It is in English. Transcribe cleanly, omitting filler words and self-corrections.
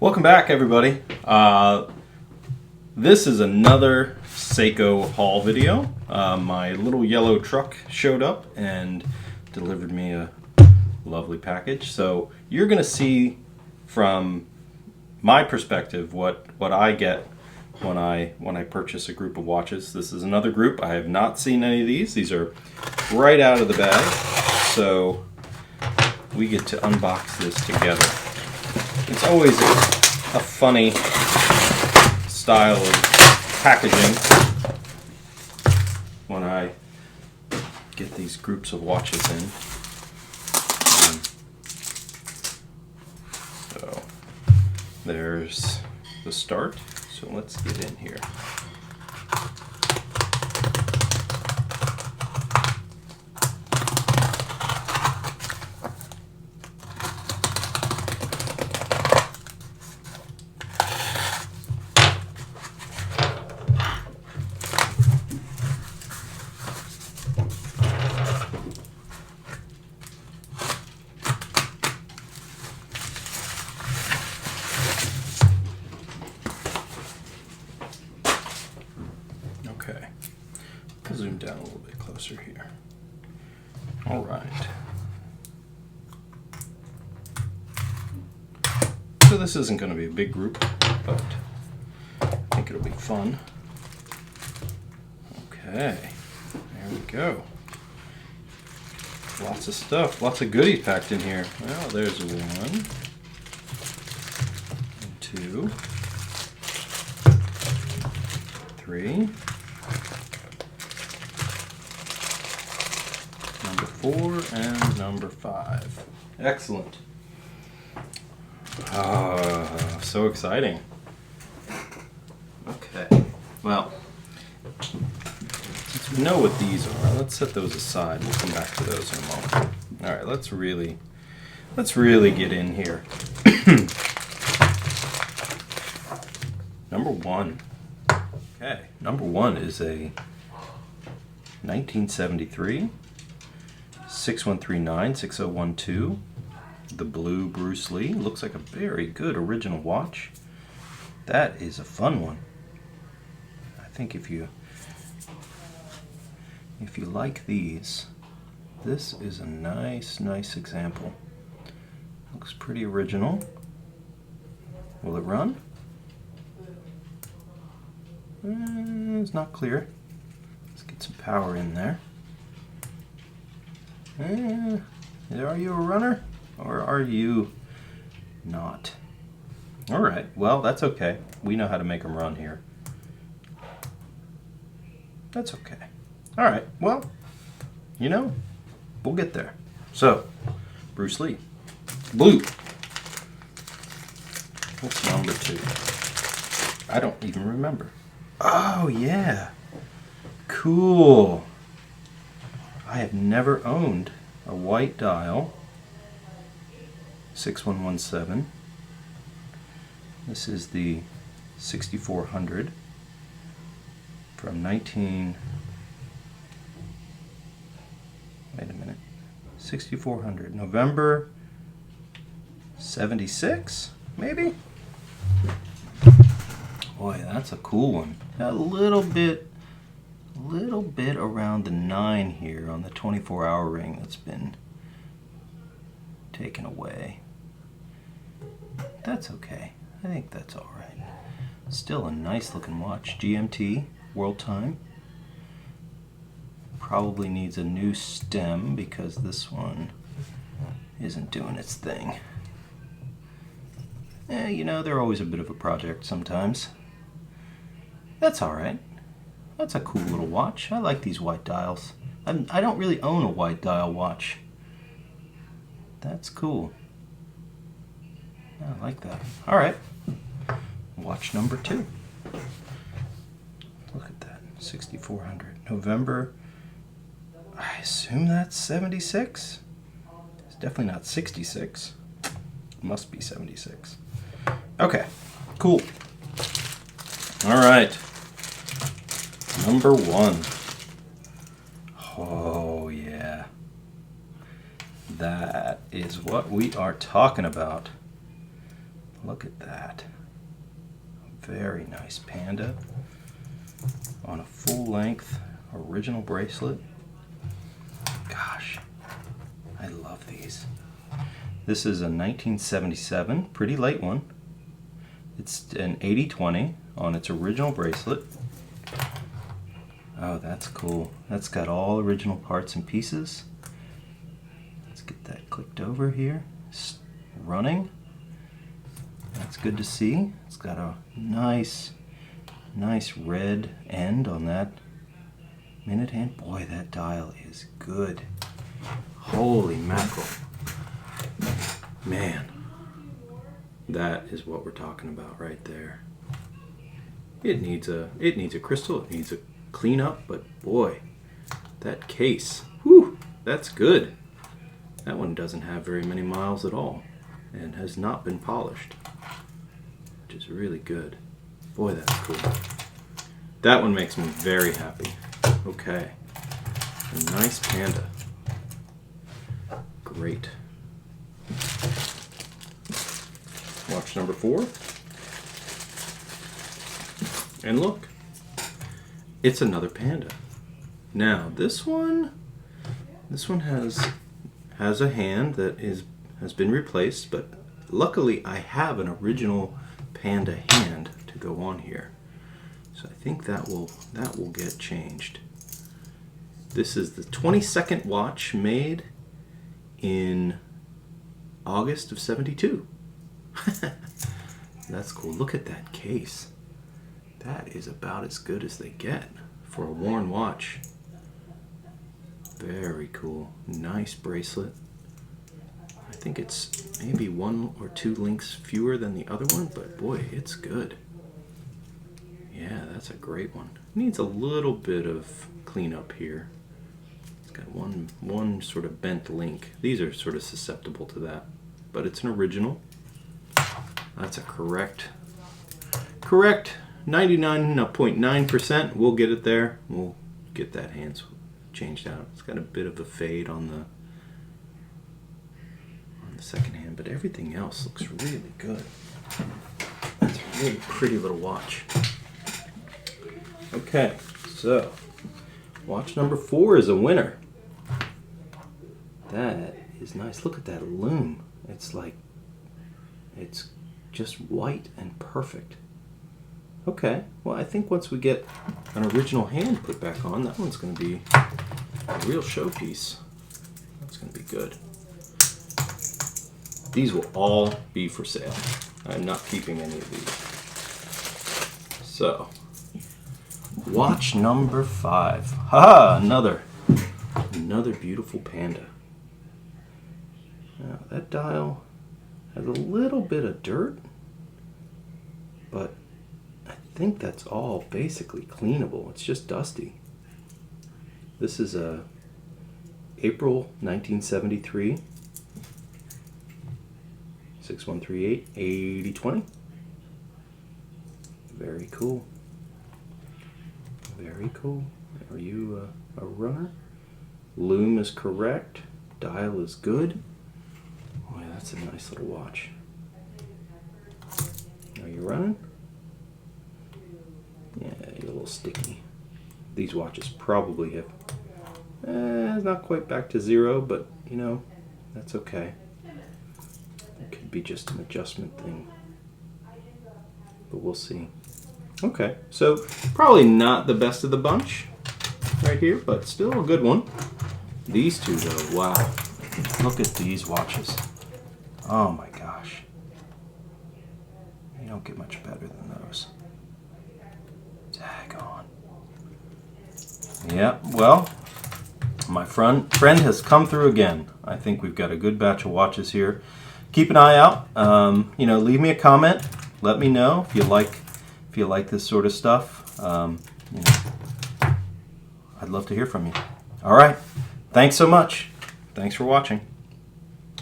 Welcome back, everybody. This is another Seiko haul video. My little yellow truck showed up and delivered me a lovely package. So you're going to see from my perspective what I get when I purchase a group of watches. This is another group. I have not seen any of these. These are right out of the bag. So we get to unbox this together. It's always a funny style of packaging when I get these groups of watches in. So there's the start. So let's get in here. Okay, I'll zoom down a little bit closer here. All right. So this isn't going to be a big group, but I think it'll be fun. Okay, there we go. Lots of stuff, lots of goodies packed in here. Well, there's one, and two, three. Number 4 and number 5. Excellent. So exciting. Okay, well, since we know what these are, let's set those aside. We'll come back to those in a moment. All right, let's really get in here. Number 1. Okay, number 1 is a 1973 6139 6012, the blue Bruce Lee. Looks like a very good original watch. That is a fun one. I think if you like these, this is a nice example. Looks pretty original. Will it run? It's not clear. Let's get some power in there. Are you a runner or are you not? All right, well, that's okay. We know how to make them run here. That's okay. All right, well, we'll get there. So, Bruce Lee. Blue. What's number 2? I don't even remember. Oh, yeah. Cool. I have never owned a white dial 6117. This is the 6400 from 6400, November 76, maybe? Boy, that's a cool one. A little bit around the 9 here on the 24-hour ring that's been taken away. That's okay. I think that's all right. Still a nice looking watch. GMT, world time. Probably needs a new stem because this one isn't doing its thing. They're always a bit of a project sometimes. That's all right. That's a cool little watch. I like these white dials. I don't really own a white dial watch. That's cool. I like that. All right. Watch number 2. Look at that. 6400. November. I assume that's 76. It's definitely not 66. It must be 76. Okay. Cool. All right. Number 1. Oh, yeah. That is what we are talking about. Look at that. Very nice panda on a full-length original bracelet. Gosh, I love these. This is a 1977, pretty late one. It's an 80/20 on its original bracelet. Oh, that's cool. That's got all original parts and pieces. Let's get that clicked over here. It's running. That's good to see. It's got a nice red end on that minute hand. Boy, that dial is good. Holy mackerel. Man, that is what we're talking about right there. It needs a crystal, it needs a cleanup, but boy, that case, whew, that's good. That one doesn't have very many miles at all and has not been polished, which is really good. Boy, that's cool. That one makes me very happy. Okay, a nice panda. Great. Watch number 4. And look, it's another panda. Now this one has a hand that has been replaced, but luckily I have an original panda hand to go on here. So I think that will get changed. This is the 22nd watch made in August of '72. That's cool. Look at that case. That is about as good as they get for a worn watch. Very cool. Nice bracelet. I think it's maybe 1 or 2 links fewer than the other one, but boy, it's good. Yeah, that's a great one. Needs a little bit of cleanup here. It's got one sort of bent link. These are sort of susceptible to that, but it's an original. That's a correct 99.9%. We'll get it there. We'll get that hand changed out. It's got a bit of a fade on the second hand, but everything else looks really good. That's a really pretty little watch. Okay, so watch number 4 is a winner. That is nice. Look at that lume. It's just white and perfect. Okay, well I think once we get an original hand put back on, that one's going to be a real showpiece. That's going to be good. These will all be for sale. I'm not keeping any of these. So, watch number 5. Ha! Another beautiful panda. Now that dial has a little bit of dirt, but I think that's all basically cleanable. It's just dusty. This is a April 1973 6138 80/20. Very cool. Very cool. Are you a runner? Lume is correct. Dial is good. Boy, that's a nice little watch. Are you running? Yeah, you're a little sticky. These watches probably have not quite back to 0, but you know, that's okay. It could be just an adjustment thing, but we'll see. Okay, so probably not the best of the bunch right here, but still a good one. These two though, wow. Look at these watches. Oh my gosh. You don't get much better than those. Daggone. Yeah, well, my friend has come through again. I think we've got a good batch of watches here. Keep an eye out. You know, leave me a comment. Let me know if you like this sort of stuff. You know, I'd love to hear from you. All right. Thanks so much. Thanks for watching.